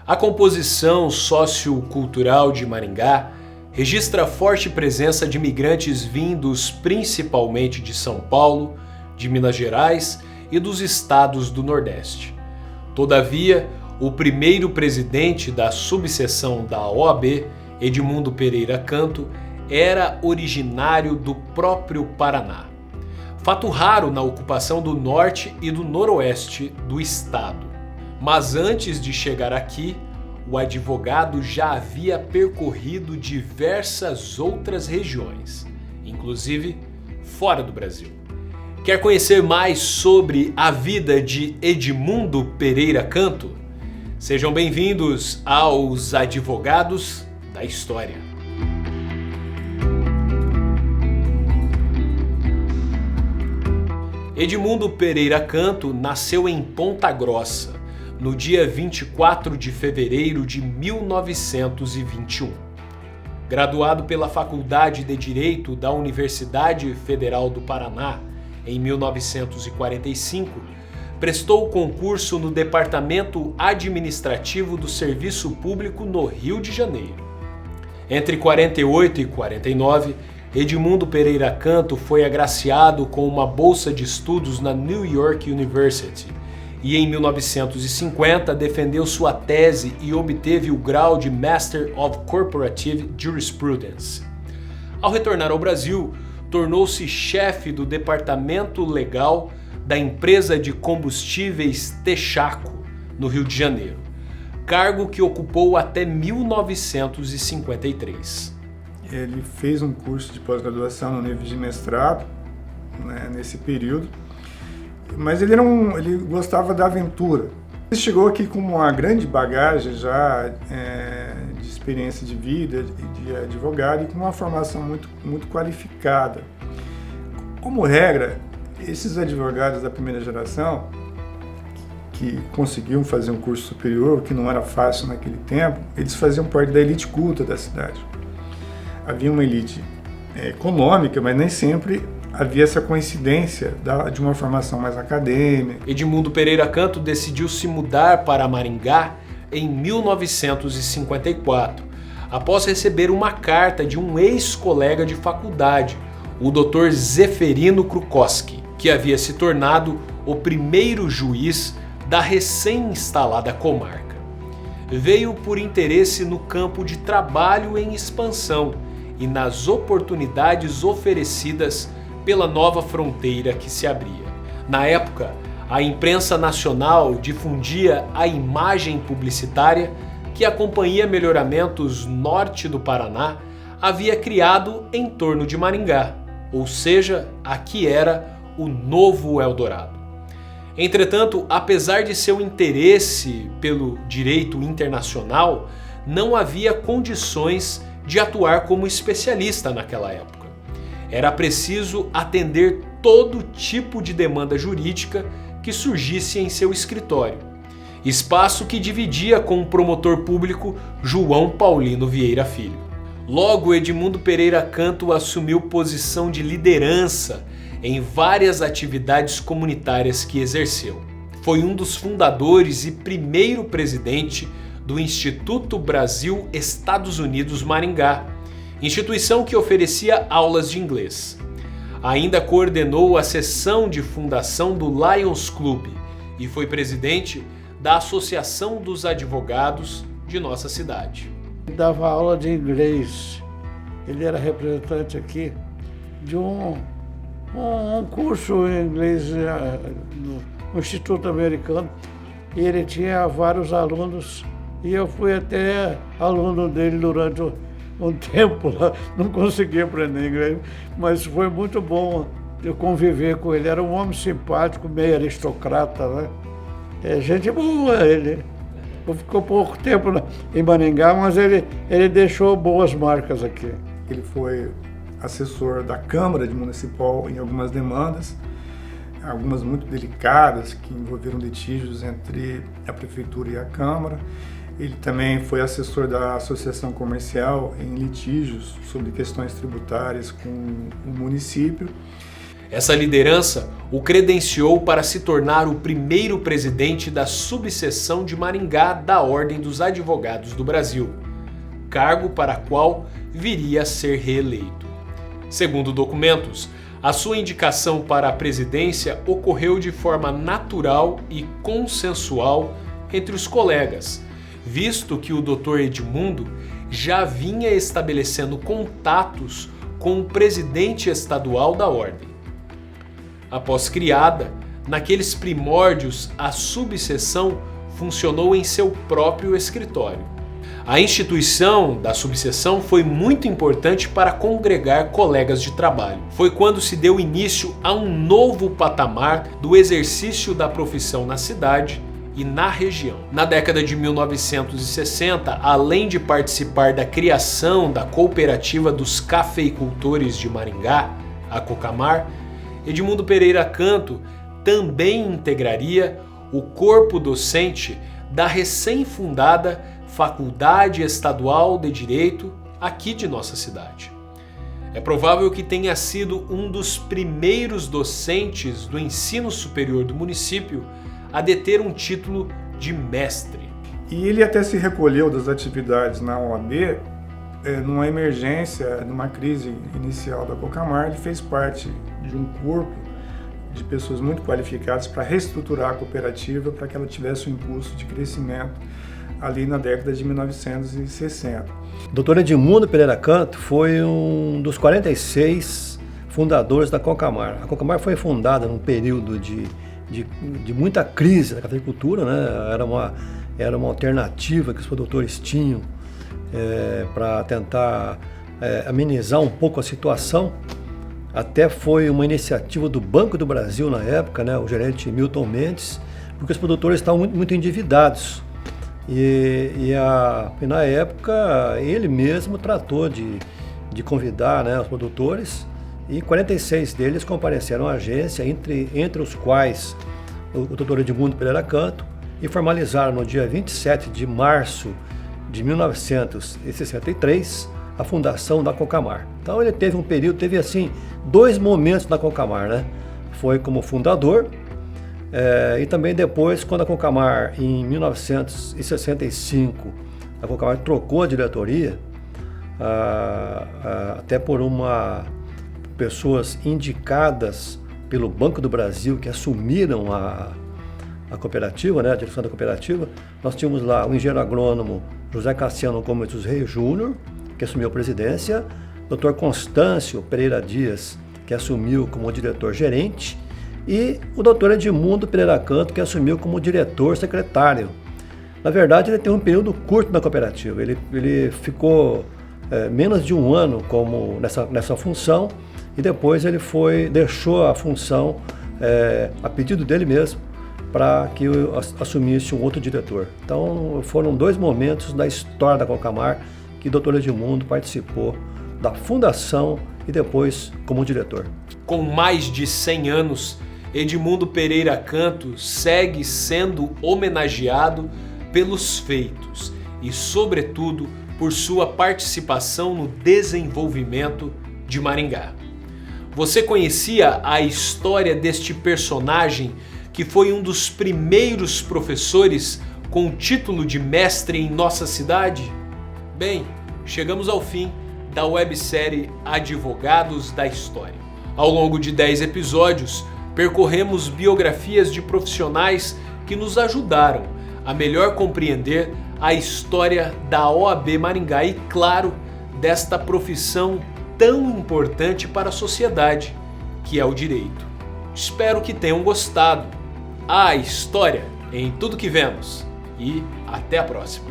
A composição sociocultural de Maringá registra a forte presença de imigrantes vindos principalmente de São Paulo, de Minas Gerais e dos estados do Nordeste. Todavia, o primeiro presidente da subseção da OAB, Edmundo Pereira Canto, era originário do próprio Paraná. Fato raro na ocupação do norte e do noroeste do estado. Mas antes de chegar aqui, o advogado já havia percorrido diversas outras regiões, inclusive fora do Brasil. Quer conhecer mais sobre a vida de Edmundo Pereira Canto? Sejam bem-vindos aos Advogados da História. Edmundo Pereira Canto nasceu em Ponta Grossa, no dia 24 de fevereiro de 1921. Graduado pela Faculdade de Direito da Universidade Federal do Paraná em 1945, prestou o concurso no Departamento Administrativo do Serviço Público no Rio de Janeiro. Entre 48 e 49, Edmundo Pereira Canto foi agraciado com uma bolsa de estudos na New York University e em 1950 defendeu sua tese e obteve o grau de Master of Corporative Jurisprudence. Ao retornar ao Brasil, tornou-se chefe do departamento legal da empresa de combustíveis Texaco, no Rio de Janeiro, cargo que ocupou até 1953. Ele fez um curso de pós-graduação no nível de mestrado, nesse período, mas ele gostava da aventura. Ele chegou aqui com uma grande bagagem já de experiência de vida, de advogado, e com uma formação muito qualificada. Como regra, esses advogados da primeira geração, que conseguiam fazer um curso superior, que não era fácil naquele tempo, eles faziam parte da elite culta da cidade. Havia uma elite econômica, mas nem sempre havia essa coincidência de uma formação mais acadêmica. Edmundo Pereira Canto decidiu se mudar para Maringá em 1954, após receber uma carta de um ex-colega de faculdade, o Dr. Zeferino Krukowski, que havia se tornado o primeiro juiz da recém-instalada comarca. Veio por interesse no campo de trabalho em expansão e nas oportunidades oferecidas pela nova fronteira que se abria. Na época, a imprensa nacional difundia a imagem publicitária que a Companhia Melhoramentos Norte do Paraná havia criado em torno de Maringá, ou seja, aqui era o novo Eldorado. Entretanto, apesar de seu interesse pelo direito internacional, não havia condições de atuar como especialista naquela época. Era preciso atender todo tipo de demanda jurídica que surgisse em seu escritório, espaço que dividia com o promotor público João Paulino Vieira Filho. Logo, Edmundo Pereira Canto assumiu posição de liderança em várias atividades comunitárias que exerceu. Foi um dos fundadores e primeiro presidente do Instituto Brasil-Estados Unidos Maringá, instituição que oferecia aulas de inglês. Ainda coordenou a seção de fundação do Lions Club e foi presidente da Associação dos Advogados de nossa cidade. Ele dava aula de inglês. Ele era representante aqui de um curso em inglês no Instituto Americano, e ele tinha vários alunos e eu fui até aluno dele durante um tempo lá. Não consegui aprender inglês, mas foi muito bom eu conviver com ele. Era um homem simpático, meio aristocrata, né? Gente boa ele. Ficou pouco tempo em Maringá, mas ele deixou boas marcas aqui. Ele foi assessor da Câmara Municipal em algumas demandas, algumas muito delicadas, que envolveram litígios entre a Prefeitura e a Câmara. Ele também foi assessor da Associação Comercial em litígios sobre questões tributárias com o município. Essa liderança o credenciou para se tornar o primeiro presidente da subseção de Maringá da Ordem dos Advogados do Brasil, cargo para qual viria a ser reeleito. Segundo documentos, a sua indicação para a presidência ocorreu de forma natural e consensual entre os colegas, visto que o Dr. Edmundo já vinha estabelecendo contatos com o presidente estadual da Ordem. Após criada, naqueles primórdios, a subseção funcionou em seu próprio escritório. A instituição da subseção foi muito importante para congregar colegas de trabalho. Foi quando se deu início a um novo patamar do exercício da profissão na cidade e na região. Na década de 1960, além de participar da criação da Cooperativa dos Cafeicultores de Maringá, a Cocamar, Edmundo Pereira Canto também integraria o corpo docente da recém-fundada Faculdade Estadual de Direito aqui de nossa cidade. É provável que tenha sido um dos primeiros docentes do ensino superior do município a deter um título de mestre. E ele até se recolheu das atividades na OAB numa emergência, numa crise inicial da Cocamar. Ele fez parte de um corpo de pessoas muito qualificadas para reestruturar a cooperativa para que ela tivesse um impulso de crescimento ali na década de 1960. O Dr. Edmundo Pereira Canto foi um dos 46 fundadores da Cocamar. A Cocamar foi fundada num período de muita crise na cafeicultura, né? Era uma alternativa que os produtores tinham para tentar amenizar um pouco a situação. Até foi uma iniciativa do Banco do Brasil na época, né? O gerente Milton Mendes, porque os produtores estavam muito endividados. E na época ele mesmo tratou de convidar, né, os produtores, e 46 deles compareceram à agência, entre os quais o Dr. Edmundo Pereira Canto, e formalizaram no dia 27 de março de 1963 a fundação da Cocamar. Então ele teve assim 2 momentos na Cocamar, né? Foi como fundador, e também depois, quando a Cocamar, em 1965, a Cocamar trocou a diretoria, até por pessoas indicadas pelo Banco do Brasil que assumiram a cooperativa, né, a direção da cooperativa. Nós tínhamos lá o engenheiro agrônomo José Cassiano Gomes dos Reis Júnior, que assumiu a presidência, Dr. Constâncio Pereira Dias, que assumiu como diretor-gerente, e o Dr. Edmundo Pereira Canto, que assumiu como diretor-secretário. Na verdade, ele teve um período curto na cooperativa. Ele ficou menos de 1 ano nessa função, e depois ele deixou a função a pedido dele mesmo, para que assumisse um outro diretor. Então foram 2 momentos da história da Cocamar que o Dr. Edmundo participou da fundação e depois como diretor. Com mais de 100 anos, Edmundo Pereira Canto segue sendo homenageado pelos feitos e, sobretudo, por sua participação no desenvolvimento de Maringá. Você conhecia a história deste personagem que foi um dos primeiros professores com o título de mestre em nossa cidade? Bem, chegamos ao fim da websérie Advogados da História. Ao longo de 10 episódios, percorremos biografias de profissionais que nos ajudaram a melhor compreender a história da OAB Maringá e, claro, desta profissão tão importante para a sociedade, que é o direito. Espero que tenham gostado. A história em tudo que vemos. E até a próxima.